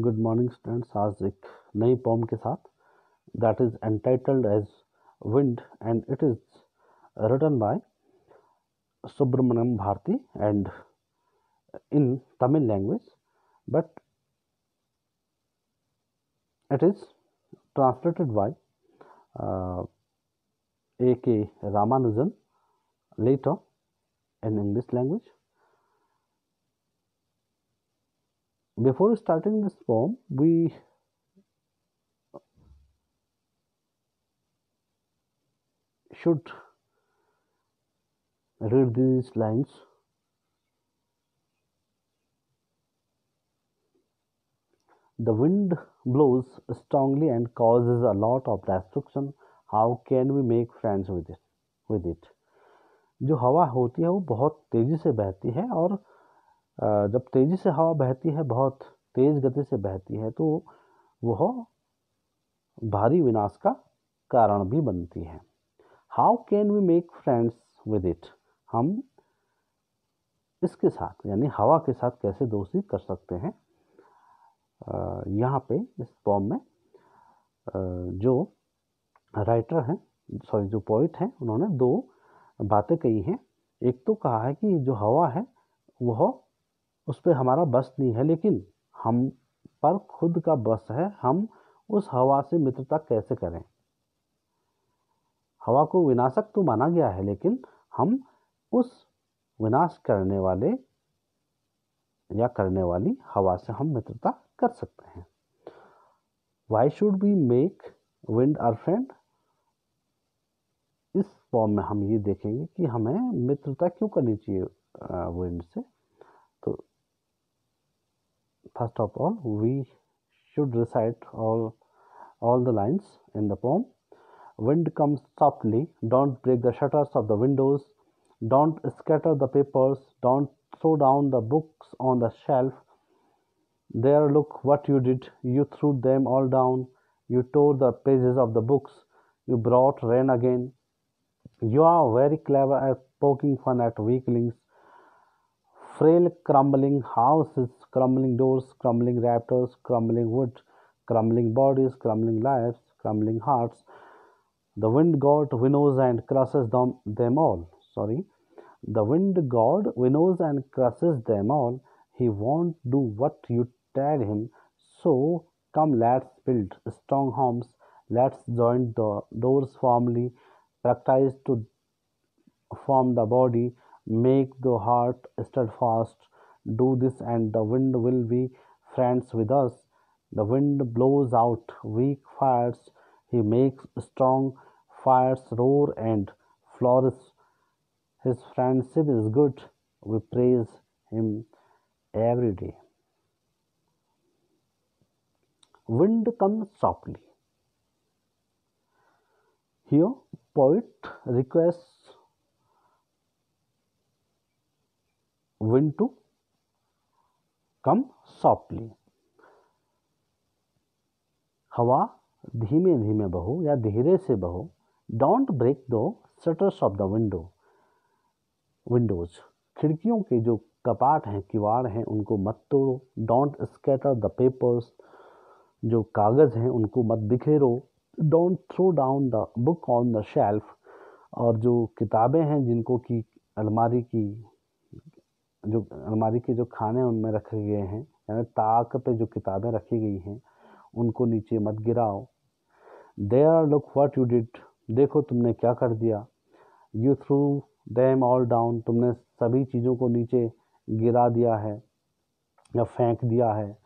Good morning students. आज एक नई पोम के साथ that is entitled as wind and it is written by Subramanya Bharati and in Tamil language, but it is translated by A.K. Ramanujan later in English language. Before starting this poem, we should read these lines. The wind blows strongly and causes a lot of destruction. How can we make friends with it? जो हवा होती है वो बहुत तेजी से बहती है और जब तेजी से हवा बहती है, बहुत तेज गति से बहती है, तो वह भारी विनाश का कारण भी बनती है। How can we make friends with it? हम इसके साथ यानी हवा के साथ कैसे दोस्ती कर सकते हैं? यहाँ पे इस पोम में जो राइटर हैं, जो पोइट हैं, उन्होंने दो बातें कही हैं। एक तो कहा है कि जो हवा है वह उस पर हमारा बस नहीं है, लेकिन हम पर खुद का बस है। हम उस हवा से मित्रता कैसे करें? हवा को विनाशक तो माना गया है, लेकिन हम उस विनाश करने वाले या करने वाली हवा से हम मित्रता कर सकते हैं। Why should we make wind our friend? इस फॉर्म में हम ये देखेंगे कि हमें मित्रता क्यों करनी चाहिए विंड से। तो first of all we should recite all the lines in the poem. Wind comes softly, don't break the shutters of the windows, don't scatter the papers, don't throw down the books on the shelf. There, look what you did. You threw them all down. You tore the pages of the books. You brought rain again. You are very clever at poking fun at weaklings. Frail crumbling houses, crumbling doors, crumbling raptors, crumbling wood, crumbling bodies, crumbling lives, crumbling hearts. The wind god winnows and crushes them all. The wind god winnows and crushes them all. He won't do what you tell him. So come, let's build strong homes. Let's join the doors firmly. Practice to form the body. Make the heart steadfast. Do this, and the wind will be friends with us. The wind blows out weak fires. He makes strong fires roar and flourish. His friendship is good. We praise him every day. Wind comes softly. Here, poet requests wind to come softly. हवा धीमे धीमे बहो या धीरे से बहो. Don't break the shutters of the windows. खिड़कियों के जो कपाट हैं, किवाड़ हैं, उनको मत तोड़ो. Don't scatter the papers. जो कागज हैं उनको मत बिखेरो. Don't throw down the book on the shelf. और जो किताबें हैं जिनको कि अलमारी के जो खाने उनमें रखे गए हैं, यानी ताक पे जो किताबें रखी गई हैं, उनको नीचे मत गिराओ. There, look what you did. देखो तुमने क्या कर दिया. You threw them all down. तुमने सभी चीज़ों को नीचे गिरा दिया है या फेंक दिया है.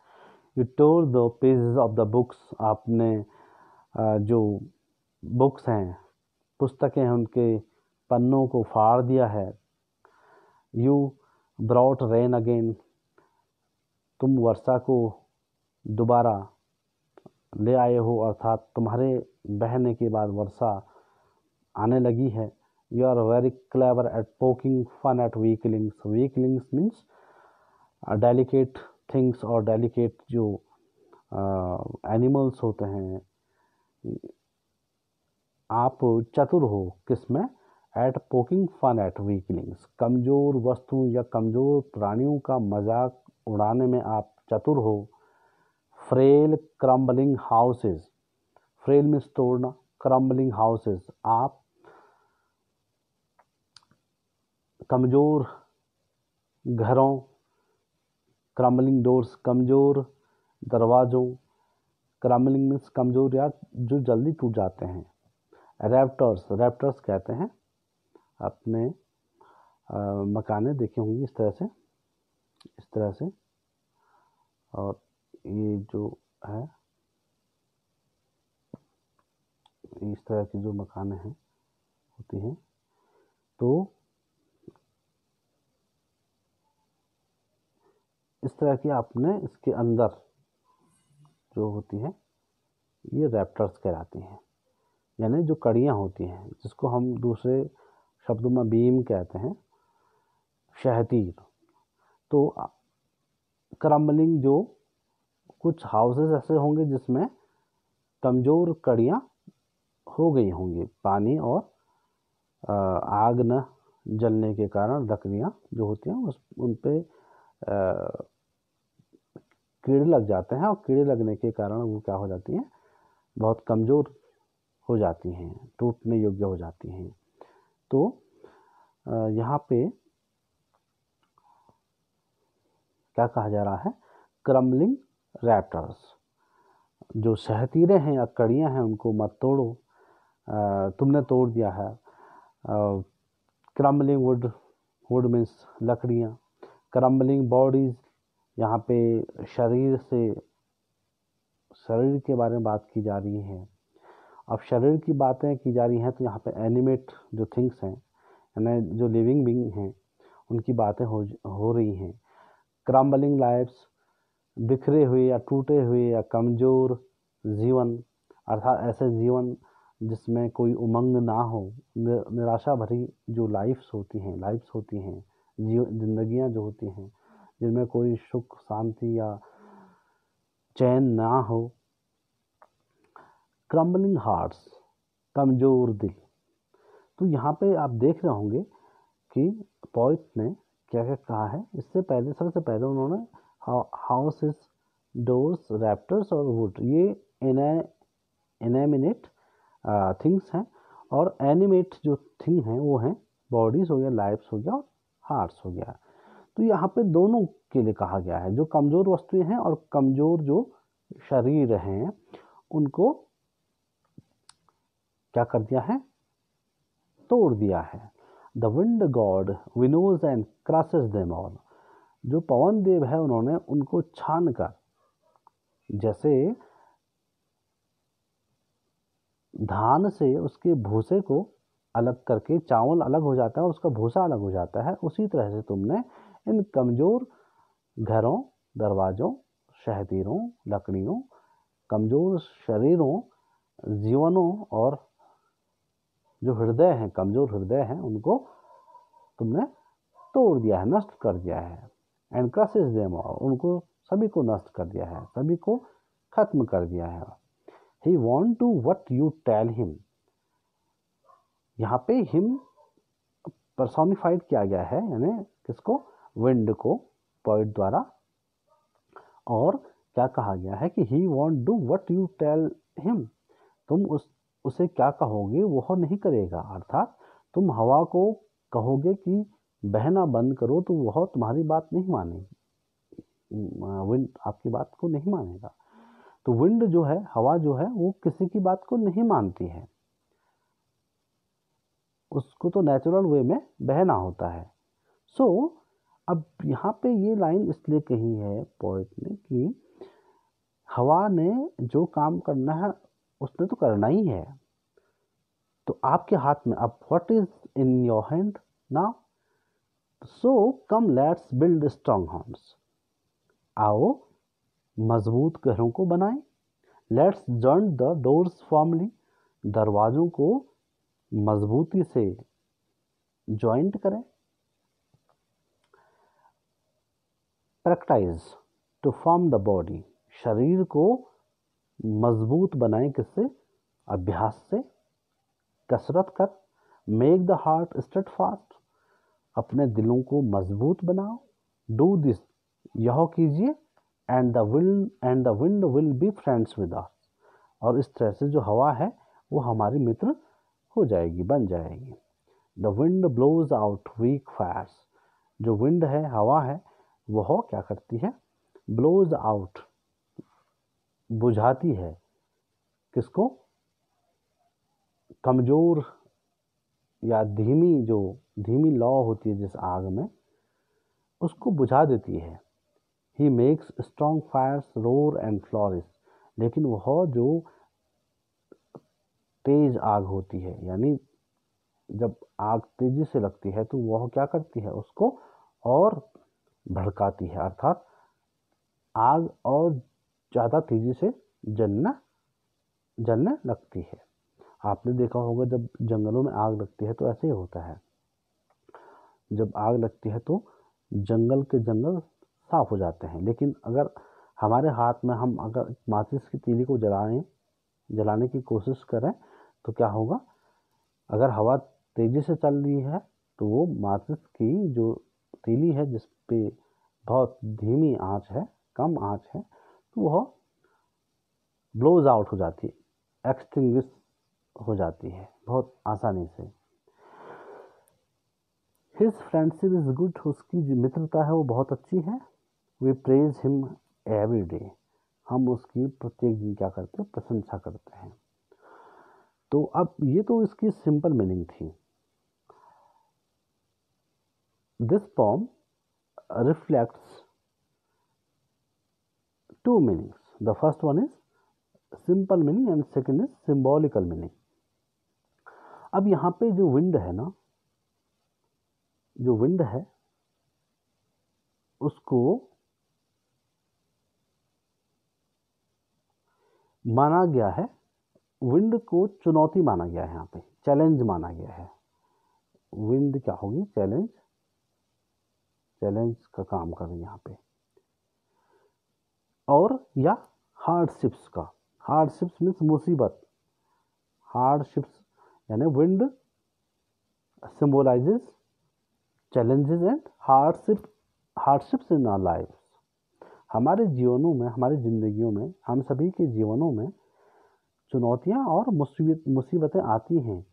You tore the pages of the books. आपने जो बुक्स हैं, पुस्तकें हैं, उनके पन्नों को फाड़ दिया है. You brought rain again. तुम वर्षा को दोबारा ले आए हो, अर्थात तुम्हारे बहने के बाद वर्षा आने लगी है. You are very clever at poking fun at weaklings. Weaklings means delicate things और delicate जो एनिमल्स होते हैं. आप चतुर हो किसमें? At poking fun at weaklings. कमज़ोर वस्तु या कमज़ोर प्राणियों का मजाक उड़ाने में आप चतुर हो. Frail crumbling houses, frail means तोड़ना, क्रम्बलिंग हाउसेज आप कमज़ोर घरों, क्रम्बलिंग डोर्स कमज़ोर दरवाज़ों, क्रम्बलिंग मीन्स कमज़ोर या जो जल्दी टूट जाते हैं। रैप्टर्स, रैप्टर्स कहते हैं अपने मकाने देखे होंगे इस तरह से, और ये जो है इस तरह की जो मकाने हैं होती हैं, तो इस तरह की आपने इसके अंदर जो होती हैं ये रैप्टर्स कहलाती हैं, यानी जो कड़ियाँ होती हैं जिसको हम दूसरे शब्दों में बीम कहते हैं, शहतीर। तो क्रम्बलिंग जो कुछ हाउसेस ऐसे होंगे जिसमें कमज़ोर कड़ियाँ हो गई होंगी, पानी और आग न जलने के कारण लकड़ियाँ जो होती हैं उन पे कीड़े लग जाते हैं, और कीड़े लगने के कारण वो क्या हो जाती हैं, बहुत कमज़ोर हो जाती हैं, टूटने योग्य हो जाती हैं। तो यहाँ पे क्या कहा जा रहा है, क्रम्बलिंग रैप्टर्स, जो शहतीरे हैं या कड़ियाँ हैं उनको मत तोड़ो, तुमने तोड़ दिया है। क्रम्बलिंग वुड, वुड मीन्स लकड़ियाँ, क्रम्बलिंग बॉडीज़, यहाँ पे शरीर के बारे में बात की जा रही है। अब शरीर की बातें की जा रही हैं तो यहाँ पे एनिमेट जो थिंग्स हैं, यानी जो लिविंग बीइंग हैं, उनकी बातें हो रही हैं। क्रम्बलिंग लाइफ्स, बिखरे हुए या टूटे हुए या कमज़ोर जीवन, अर्थात ऐसे जीवन जिसमें कोई उमंग ना हो, निराशा भरी जो लाइफ्स होती हैं, जिंदगियां जो होती हैं जिनमें कोई सुख शांति या चैन ना हो। क्रम्बलिंग हार्ट्स, कमज़ोर दिल। तो यहाँ पे आप देख रहे होंगे कि पोइट ने क्या क्या कहा है। इससे पहले, सबसे पहले उन्होंने हाउसेस, डोर्स, रैप्टर्स और वुड, ये इनएनिमेट थिंग्स हैं, और एनिमेट जो थिंग हैं वो हैं बॉडीज हो गया, लाइफ्स हो गया और हार्ट्स हो गया। तो यहाँ पे दोनों के लिए कहा गया है, जो कमज़ोर वस्तुएं हैं और कमज़ोर जो शरीर हैं उनको क्या कर दिया है, तोड़ दिया है। The wind God winnows and crushes them all, जो पवन देव है उन्होंने उनको छान कर, जैसे धान से उसके भूसे को अलग करके चावल अलग हो जाता है और उसका भूसा अलग हो जाता है, उसी तरह से तुमने इन कमज़ोर घरों, दरवाज़ों, शहतीरों, लकड़ियों, कमज़ोर शरीरों, जीवनों और जो हृदय हैं, कमज़ोर हृदय हैं, उनको तुमने तोड़ दिया है, नष्ट कर दिया है। एंड क्रशेस देम ऑल, उनको सभी को नष्ट कर दिया है, सभी को खत्म कर दिया है। He won't do what you tell him, यहाँ पे हिम पर्सोनिफाइड किया गया है, यानी किसको, विंड को, पोइट द्वारा। और क्या कहा गया है कि he won't do what you tell him, तुम उसे क्या कहोगे वह नहीं करेगा, अर्थात तुम हवा को कहोगे कि बहना बंद करो तो वह तुम्हारी बात नहीं मानेगी, विंड आपकी बात को नहीं मानेगा। तो विंड जो है, हवा जो है, वो किसी की बात को नहीं मानती है, उसको तो नेचुरल वे में बहना होता है। सो अब यहाँ पे ये लाइन इसलिए कही है पोएट ने कि हवा ने जो काम करना है उसने तो करना ही है, तो आपके हाथ में, अब what is in your hand now, so come let's build strong homes, आओ मजबूत घरों को बनाएं। Let's join the doors formally, दरवाजों को मजबूती से ज्वाइंट करें। Practice to form the body, शरीर को मजबूत बनाएं, किससे, अभ्यास से, कसरत कर। Make the heart steadfast, अपने दिलों को मजबूत बनाओ। डू दिस, यह कीजिए। And the wind will be friends with us, और इस तरह से जो हवा है वो हमारी मित्र हो जाएगी, बन जाएगी। The wind blows out weak fires, जो विंड है, हवा है, वह क्या करती है, ब्लोज आउट, बुझाती है, किसको, कमजोर या धीमी लौ होती है जिस आग में, उसको बुझा देती है। He makes strong fires roar and flourish, लेकिन वह जो तेज आग होती है, यानी जब आग तेजी से लगती है तो वह क्या करती है, उसको और भड़काती है, अर्थात आग और ज़्यादा तेजी से जलने लगती है। आपने देखा होगा जब जंगलों में आग लगती है तो ऐसे ही होता है, जब आग लगती है तो जंगल के जंगल साफ हो जाते हैं, लेकिन अगर हमारे हाथ में हम अगर माचिस की तीली को जलाने की कोशिश करें तो क्या होगा, अगर हवा तेजी से चल रही है तो वो माचिस की जो तीली है जिस पे बहुत धीमी आंच है, कम आंच है, तो वह ब्लोज आउट हो जाती है, एक्सटिंग्विश हो जाती है बहुत आसानी से। हिज फ्रेंडशिप इज गुड, उसकी जो मित्रता है वो बहुत अच्छी है। We praise him every day, हम उसकी प्रत्येक दिन क्या करते हैं, प्रशंसा करते हैं। तो अब ये तो इसकी सिंपल मीनिंग थी। This pome reflects two meanings. The first one is simple meaning and second is symbolical meaning. अब यहाँ पे जो विंड है ना, जो विंड है उसको माना गया है, विंड को चुनौती माना गया है, यहाँ पे चैलेंज माना गया है। विंड क्या होगी, चैलेंज का काम कर रही है यहाँ पे। और या हार्डशिप्स का, हार्डशिप्स मीन्स मुसीबत, हार्डशिप्स यानी wind symbolizes challenges and hardships in our lives. हमारे जीवनों में, हमारी जिंदगियों में, हम सभी के जीवनों में चुनौतियां और मुसीबतें आती हैं।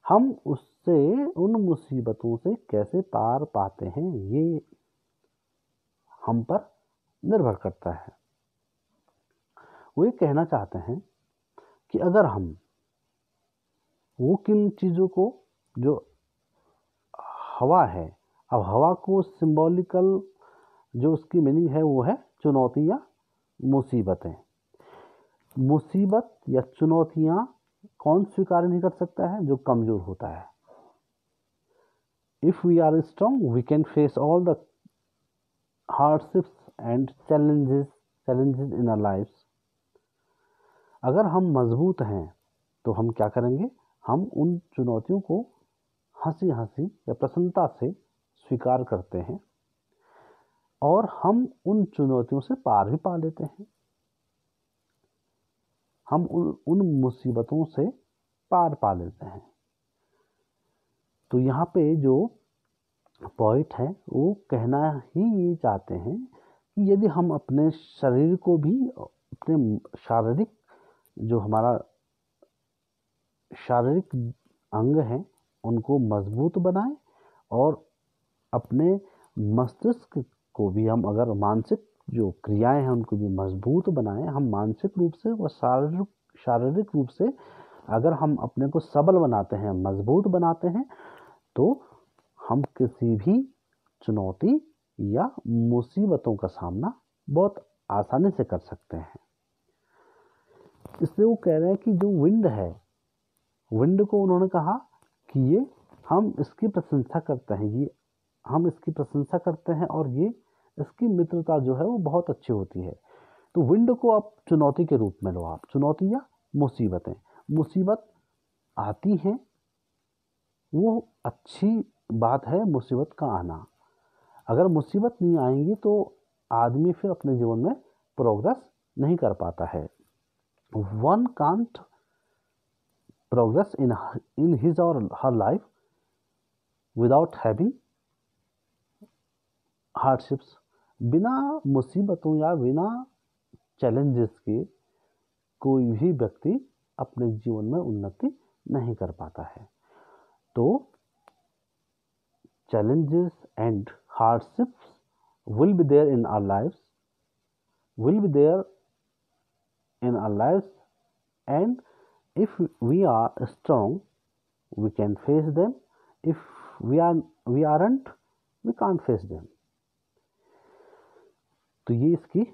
हम उन मुसीबतों से कैसे पार पाते हैं, ये हम पर निर्भर करता है। वो ये कहना चाहते हैं कि अगर हम वो किन चीज़ों को, जो हवा है, अब हवा को सिंबॉलिकल जो उसकी मीनिंग है वो है चुनौती या मुसीबतें। मुसीबत या चुनौतियां कौन स्वीकार नहीं कर सकता है, जो कमजोर होता है। If we are strong we can face all the hardships and challenges in our lifes. अगर हम मजबूत हैं तो हम क्या करेंगे, हम उन चुनौतियों को हंसी हंसी या प्रसन्नता से स्वीकार करते हैं और हम उन चुनौतियों से पार भी पा लेते हैं। हम उन मुसीबतों से पार पा लेते हैं। तो यहाँ पे जो पॉइंट है वो कहना ही ये चाहते हैं कि यदि हम अपने शरीर को भी, अपने शारीरिक जो हमारा शारीरिक अंग हैं उनको मजबूत बनाएं और अपने मस्तिष्क को भी हम अगर मानसिक जो क्रियाएं हैं उनको भी मजबूत बनाएं, हम मानसिक रूप से व शारीरिक रूप से अगर हम अपने को सबल बनाते हैं, मजबूत बनाते हैं, तो हम किसी भी चुनौती या मुसीबतों का सामना बहुत आसानी से कर सकते हैं। इसलिए वो कह रहे हैं कि जो विंड है, विंड को उन्होंने कहा कि ये हम इसकी प्रशंसा करते हैं, ये हम इसकी प्रशंसा करते हैं और ये इसकी मित्रता जो है वो बहुत अच्छी होती है। तो विंड को आप चुनौती के रूप में लो, आप चुनौती या मुसीबतें, मुसीबत आती हैं वो अच्छी बात है, मुसीबत का आना। अगर मुसीबत नहीं आएंगी तो आदमी फिर अपने जीवन में प्रोग्रेस नहीं कर पाता है। One can't progress in his or her life without having hardships बिना मुसीबतों या बिना चैलेंजेस के कोई भी व्यक्ति अपने जीवन में उन्नति नहीं कर पाता है। तो challenges and hardships will be there in our lives, will be there in our lives, and if we are strong, we can face them. If we aren't, we can't face them. तो ये इसकी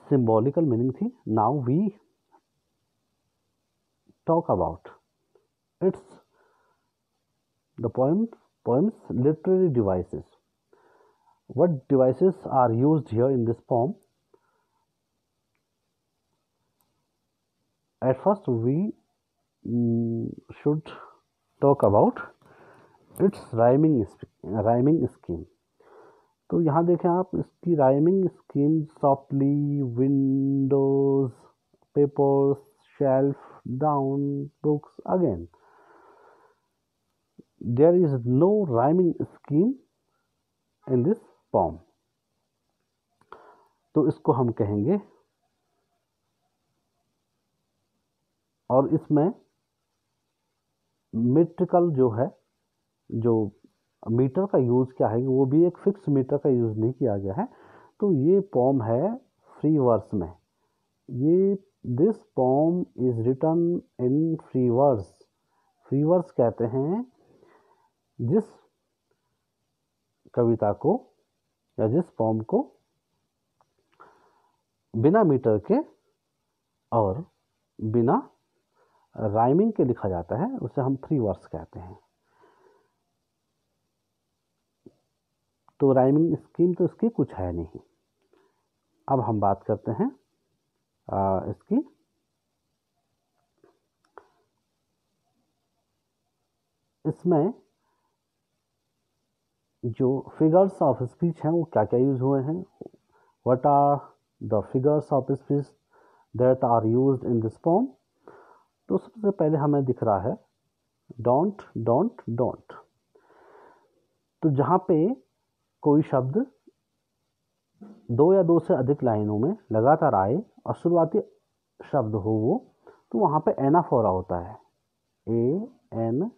symbolical meaning थी. Now we talk about the poem's literary devices. What devices are used here in this poem? At first, we should talk about its rhyming scheme. तो यहाँ देखें आप इसकी rhyming scheme: softly, windows, papers, shelf, down, books. Again, there is no rhyming scheme in this poem. तो इसको हम कहेंगे, और इसमें मेट्रिकल जो है, जो मीटर का यूज़ क्या है, वो भी एक फिक्स मीटर का यूज़ नहीं किया गया है। तो ये पोम है फ्री वर्स में। ये this poem is written in free verse. Free verse कहते हैं जिस कविता को या जिस पोम को बिना मीटर के और बिना राइमिंग के लिखा जाता है, उसे हम फ्री वर्स कहते हैं। तो राइमिंग स्कीम तो इसकी कुछ है नहीं। अब हम बात करते हैं इसकी इसमें जो फिगर्स ऑफ स्पीच हैं वो क्या क्या यूज हुए हैं। What are the figures of speech that are used in this poem. तो सबसे पहले हमें दिख रहा है डोंट डोंट डोंट। तो जहाँ पे कोई शब्द दो या दो से अधिक लाइनों में लगातार आए और शुरुआती शब्द हो वो, तो वहाँ पे एनाफोरा होता है। ANAPHORA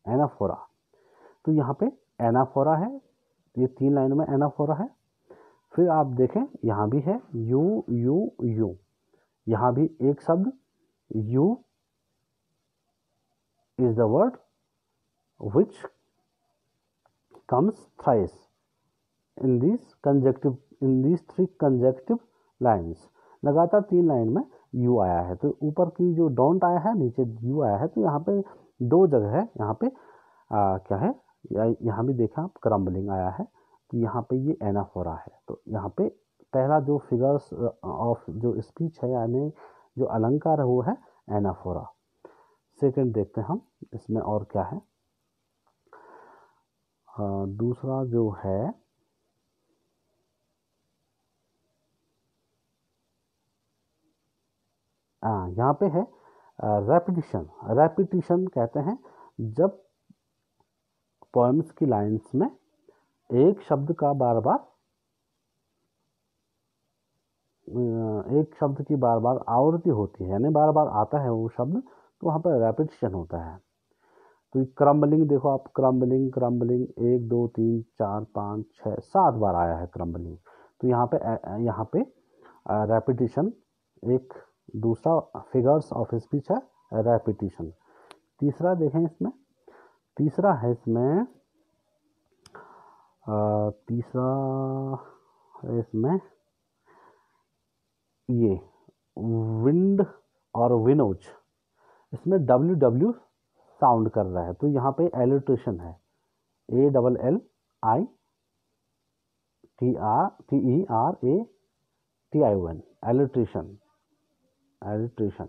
anaphora. तो यहाँ पे एनाफोरा है, ये 3 लाइनों में एनाफोरा है। फिर आप देखें यहाँ भी है यू यू यू। यहाँ भी एक शब्द you is the word which comes thrice in these 3 consecutive lines। लगातार 3 लाइन में यू आया है। तो ऊपर की जो डोंट आया है, नीचे यू आया है। तो यहाँ पे 2 जगह है। यहाँ पे क्या है, यहाँ भी देखा आप क्रम्बलिंग आया है। तो यहाँ पे ये एनाफोरा है। तो यहाँ पे पहला जो फिगर्स ऑफ जो स्पीच है, यानी जो अलंकार है, वो है एनाफोरा। सेकंड देखते हैं हम इसमें और क्या है। दूसरा जो है यहाँ पे है रेपिटिशन। रेपिटिशन कहते हैं जब पोएम्स की लाइंस में एक शब्द का बार बार की बार बार आवृत्ति होती है, यानी बार बार आता है वो शब्द, तो वहाँ पर रेपिटिशन होता है। तो क्रम्बलिंग देखो आप, क्रम्बलिंग क्रम्बलिंग 1 2 3 4 5 6 7 बार आया है क्रम्बलिंग। तो यहाँ पे रेपिटिशन एक दूसरा फिगर्स ऑफ स्पीच है, रेपिटिशन। तीसरा देखें इसमें, तीसरा है इसमें ये विंड और विनोज। इसमें WW साउंड कर रहा है। तो यहाँ पे एलिट्रेशन है, ALLITERATION एलिट्रेशन।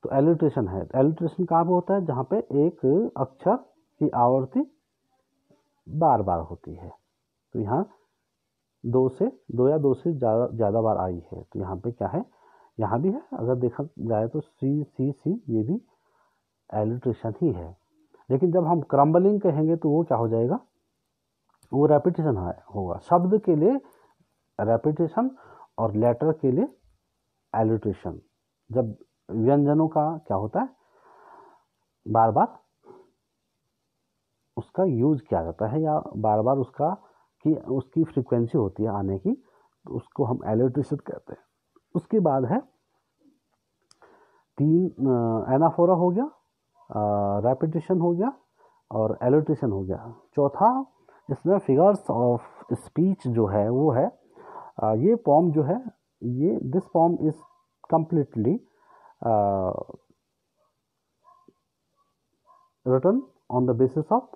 तो एलिट्रेशन है। एलिट्रेशन कहाँ पे होता है, जहाँ पे एक अक्षर की आवृत्ति बार बार होती है। तो यहाँ 2 या 2 से ज़्यादा बार आई है। तो यहाँ पे क्या है, यहाँ भी है। अगर देखा जाए तो सी ये भी एलिट्रेशन ही है। लेकिन जब हम क्रम्बलिंग कहेंगे तो वो क्या हो जाएगा, वो रेपिटेशन होगा। शब्द के लिए रेपिटेशन और लेटर के लिए एलिट्रेशन। जब व्यंजनों का क्या होता है, बार बार उसका यूज किया जाता है या बार बार उसकी फ्रीक्वेंसी होती है आने की, तो उसको हम एलिट्रेशन कहते हैं। उसके बाद है 3 एनाफोरा हो गया, रेपिटेशन हो गया और एलिट्रेशन हो गया। चौथा इसमें फिगर्स ऑफ स्पीच जो है वो है, ये पॉम जो है, ये this poem is completely written on the basis of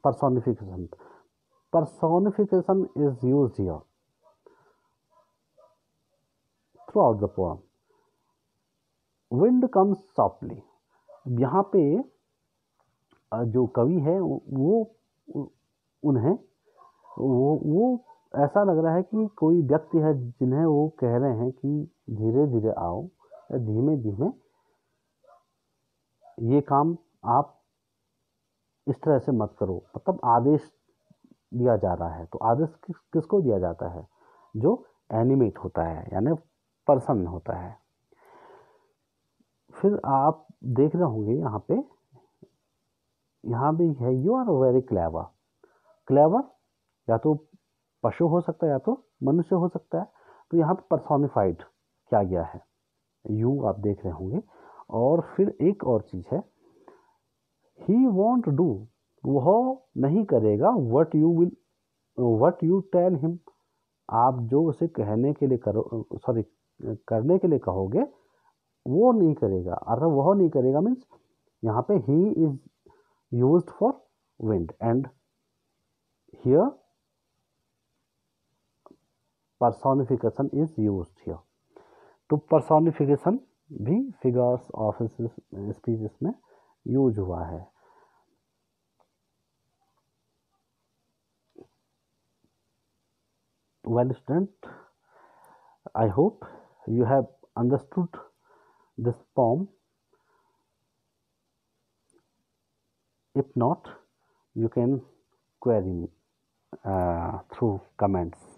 personification. Personification is used here throughout the poem. Wind comes softly. यहाँ पे जो कवि है वो उन्हें वो ऐसा लग रहा है कि कोई व्यक्ति है जिन्हें वो कह रहे हैं कि धीरे धीरे आओ या धीमे धीमे ये काम आप इस तरह से मत करो, मतलब आदेश दिया जा रहा है। तो आदेश किसको दिया जाता है, जो एनिमेट होता है यानी पर्सन होता है। फिर आप देख रहे होंगे यहाँ भी है, you are very clever. Clever या तो पशु हो सकता है या तो मनुष्य हो सकता है। तो यहाँ पे पर्सोनिफाइड किया गया है, यू आप देख रहे होंगे। और फिर एक और चीज है, ही वॉन्ट डू, वह नहीं करेगा, वट यू टेल हिम, आप जो उसे कहने के लिए करने के लिए कहोगे वो नहीं करेगा। अर्थात वह नहीं करेगा मीन्स यहाँ पे he is used for wind and here personification is used here। तो personification भी फिगर्स ऑफ स्पीच में यूज हुआ है। Well student, I hope you have understood this poem. If not, you can query me through comments.